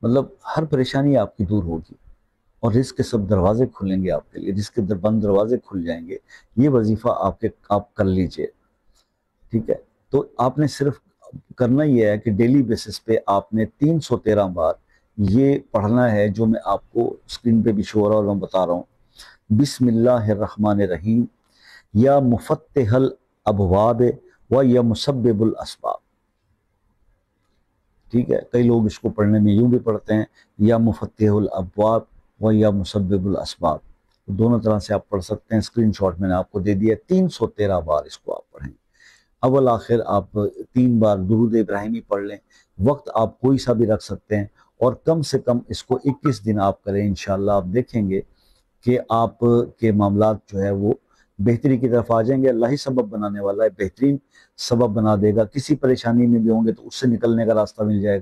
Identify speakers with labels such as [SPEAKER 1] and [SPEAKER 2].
[SPEAKER 1] मतलब हर परेशानी आपकी दूर होगी और रिस्क के सब दरवाजे खुलेंगे आपके लिए, रिस्क के बंद दरवाजे खुल जाएंगे। ये वजीफा आप कर लीजिए, ठीक है। तो आपने सिर्फ करना ये है कि डेली बेसिस पे आपने 313 बार ये पढ़ना है जो मैं आपको स्क्रीन पे भी शो हो रहा है और मैं बता रहा हूँ। बिस्मिल्लाहिर्रहमानिर्रहीम, या मुफत्तिहल अबवाब व या मुसब्बिबुल असबाब। ठीक है, कई लोग इसको पढ़ने में यूं भी पढ़ते हैं, या मुफत्तिहुल अबवाब व या मुसब्बिबुल असबाब। दोनों तरह से आप पढ़ सकते हैं। स्क्रीनशॉट मैंने आपको दे दिया। 313 बार इसको आप पढ़ें। अव्वल आखिर आप 3 बार दुरूद इब्राहिमी पढ़ लें। वक्त आप कोई सा भी रख सकते हैं और कम से कम इसको 21 दिन आप करें। इंशाल्लाह आप देखेंगे कि आप के मामलात जो है वो बेहतरी की तरफ आ जाएंगे। अल्लाह ही सबब बनाने वाला है, बेहतरीन सबब बना देगा। किसी परेशानी में भी होंगे तो उससे निकलने का रास्ता मिल जाएगा।